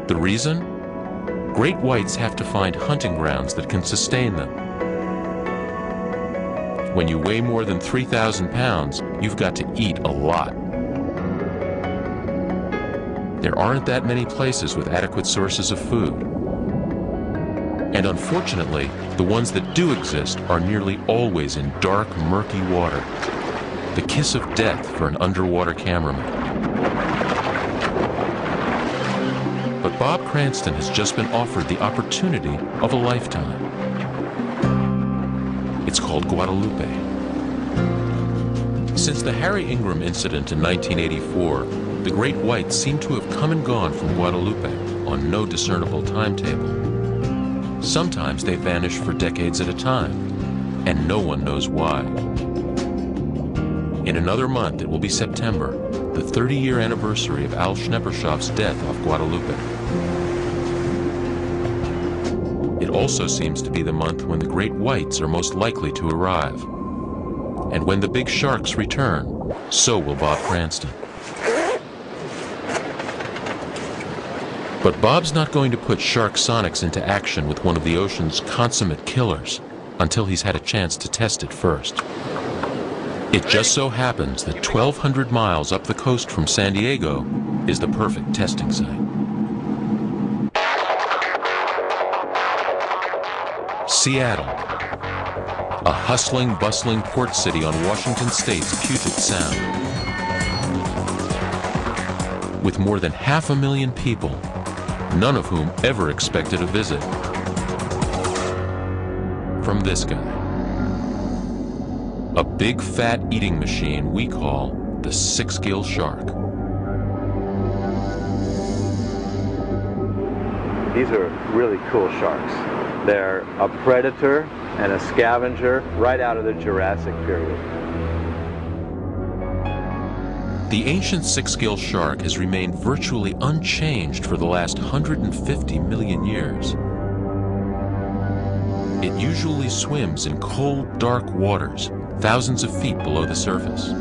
The reason? Great whites have to find hunting grounds that can sustain them. When you weigh more than 3,000 pounds, you've got to eat a lot. There aren't that many places with adequate sources of food. And unfortunately, the ones that do exist are nearly always in dark, murky water. The kiss of death for an underwater cameraman. But Bob Cranston has just been offered the opportunity of a lifetime. It's called Guadalupe. Since the Harry Ingram incident in 1984, the great whites seem to have come and gone from Guadalupe on no discernible timetable. Sometimes they vanish for decades at a time, and no one knows why. In another month, it will be September, the 30-year anniversary of Al Schneppershoff's death off Guadalupe. It also seems to be the month when the great whites are most likely to arrive. And when the big sharks return, so will Bob Cranston. But Bob's not going to put Shark Sonics into action with one of the ocean's consummate killers until he's had a chance to test it first. It just so happens that 1,200 miles up the coast from San Diego is the perfect testing site. Seattle, a hustling, bustling port city on Washington State's Puget Sound. With more than 500,000 people, none of whom ever expected a visit from this guy. A big fat eating machine we call the six-gill shark. These are really cool sharks. They're a predator and a scavenger right out of the Jurassic period. The ancient six-gill shark has remained virtually unchanged for the last 150 million years. It usually swims in cold, dark waters, thousands of feet below the surface.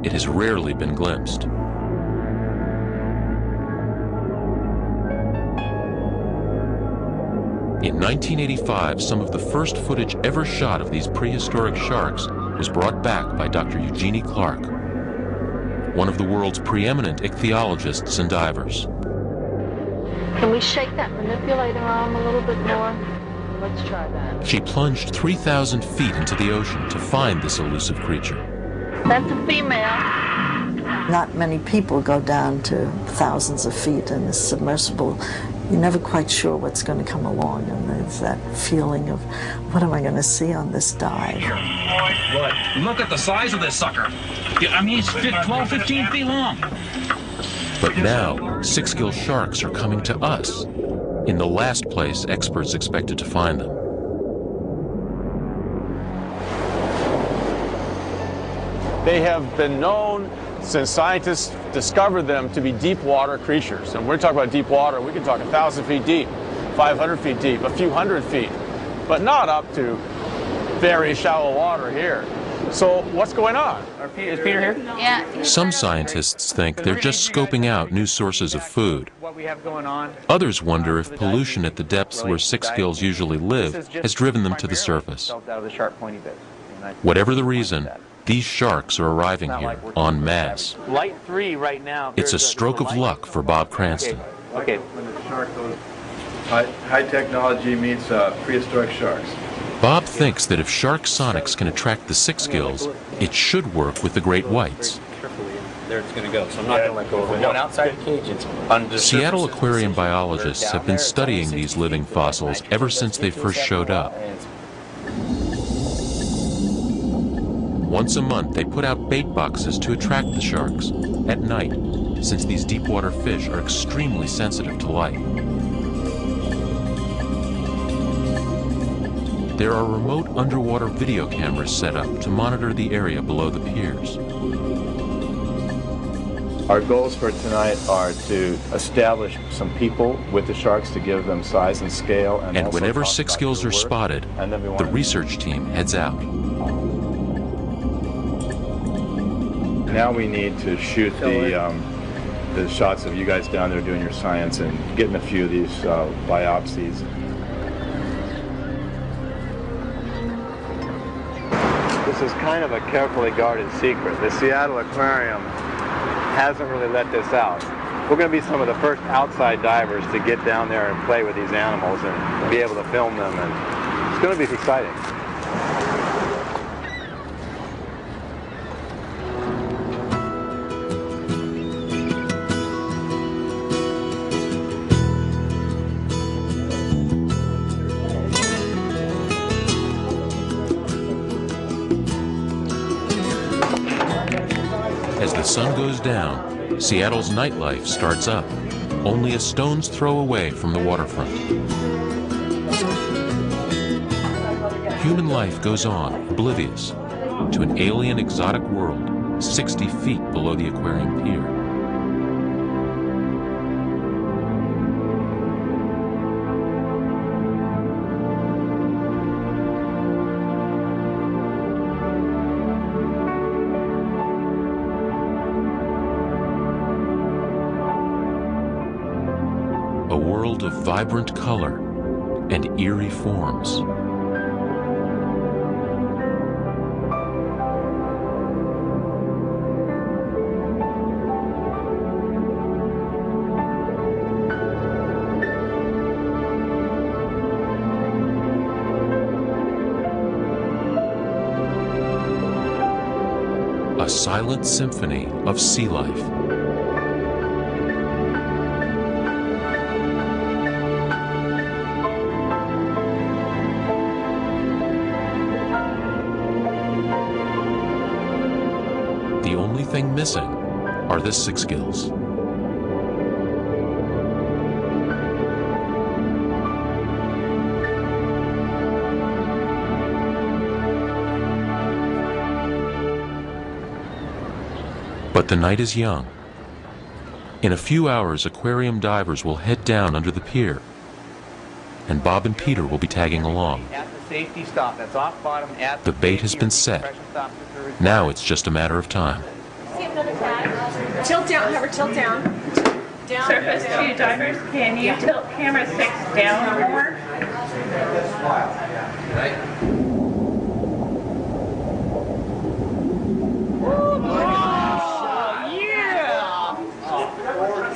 It has rarely been glimpsed. In 1985, some of the first footage ever shot of these prehistoric sharks was brought back by Dr. Eugenie Clark, one of the world's preeminent ichthyologists and divers. Can we shake that manipulator arm a little bit more? Let's try that. She plunged 3,000 feet into the ocean to find this elusive creature. That's a female. Not many people go down to thousands of feet in a submersible. You're never quite sure what's going to come along, and there's that feeling of, what am I going to see on this dive? What? Look at the size of this sucker. I mean, it's 12, 15 feet long. But now, six-gill sharks are coming to us, in the last place experts expected to find them. They have been known since scientists discovered them to be deep water creatures. And we're talking about deep water, we can talk 1,000 feet deep, 500 feet deep, a few hundred feet, but not up to very shallow water here. So what's going on? Is Peter here? Yeah. Some scientists think they're just scoping out new sources of food. What we have going on. Others wonder if pollution at the depths where six-gills usually live has driven them to the surface. Whatever the reason, these sharks are arriving here en masse. Light 3 right now. It's a stroke of luck for Bob Cranston. Okay. When the shark goes, high technology meets prehistoric sharks. Bob thinks that if Shark Sonics can attract the six-gills, it should work with the great whites. There it's going to go, so I'm not going to let go of it. We're going outside the cage. It's under Seattle aquarium biologists have been studying these living fossils ever since they first showed up. Once a month, they put out bait boxes to attract the sharks, at night, since these deep-water fish are extremely sensitive to light. There are remote underwater video cameras set up to monitor the area below the piers. Our goals for tonight are to establish some people with the sharks to give them size and scale. And whenever six-gills are spotted, the research team heads out. Now we need to shoot the shots of you guys down there doing your science and getting a few of these biopsies. This is kind of a carefully guarded secret. The Seattle Aquarium hasn't really let this out. We're going to be some of the first outside divers to get down there and play with these animals and be able to film them, and it's going to be exciting. As the sun goes down, Seattle's nightlife starts up, only a stone's throw away from the waterfront. Human life goes on, oblivious, to an alien exotic world 60 feet below the aquarium pier. A world of vibrant color and eerie forms. A silent symphony of sea life. The only thing missing are the six gills. But the night is young. In a few hours, aquarium divers will head down under the pier, and Bob and Peter will be tagging along. At the safety stop, that's off bottom at The bait has been set. Now it's just a matter of time. Tilt down, have her tilt down. Down. Surface 2 divers, can you tilt camera 6 down more? Oh, yeah!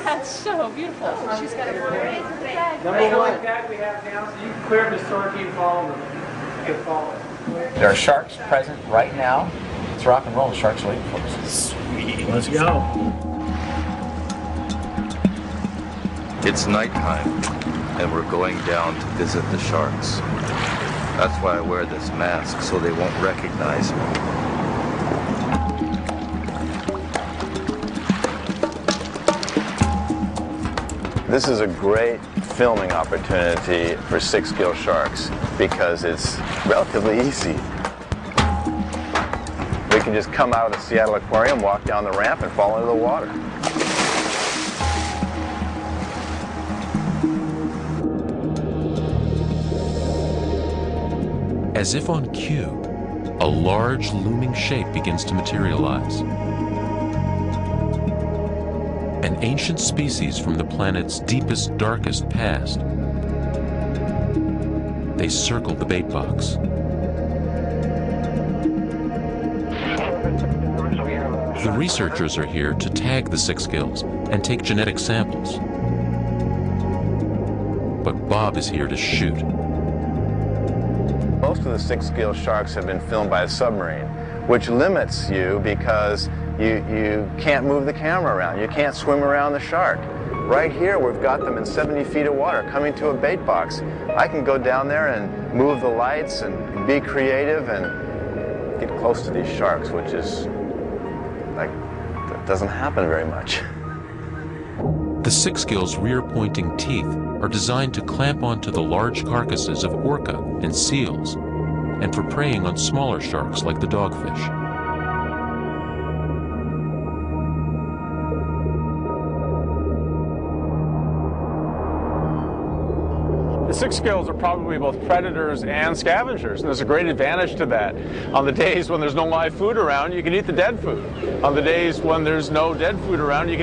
That's so beautiful. She's got a great bag. Number one bag we have now, so you can clear the store, keep following them. Keep following. There are sharks present right now. It's rock and roll. The sharks are waiting for us. Sweet. Let's go. It's nighttime, and we're going down to visit the sharks. That's why I wear this mask, so they won't recognize me. This is a great filming opportunity for six-gill sharks because it's relatively easy. We can just come out of the Seattle Aquarium, walk down the ramp, and fall into the water. As if on cue, a large looming shape begins to materialize. An ancient species from the planet's deepest, darkest past. They circle the bait box. The researchers are here to tag the six gills and take genetic samples. But Bob is here to shoot. Most of the six-gill sharks have been filmed by a submarine, which limits you because you can't move the camera around. You can't swim around the shark. Right here, we've got them in 70 feet of water coming to a bait box. I can go down there and move the lights and be creative and get close to these sharks, which is, like, that doesn't happen very much. The six gills' rear-pointing teeth are designed to clamp onto the large carcasses of orca and seals, and for preying on smaller sharks like the dogfish. The Six scales are probably both predators and scavengers, and there's a great advantage to that. On the days when there's no live food around, you can eat the dead food. On the days when there's no dead food around, you can eat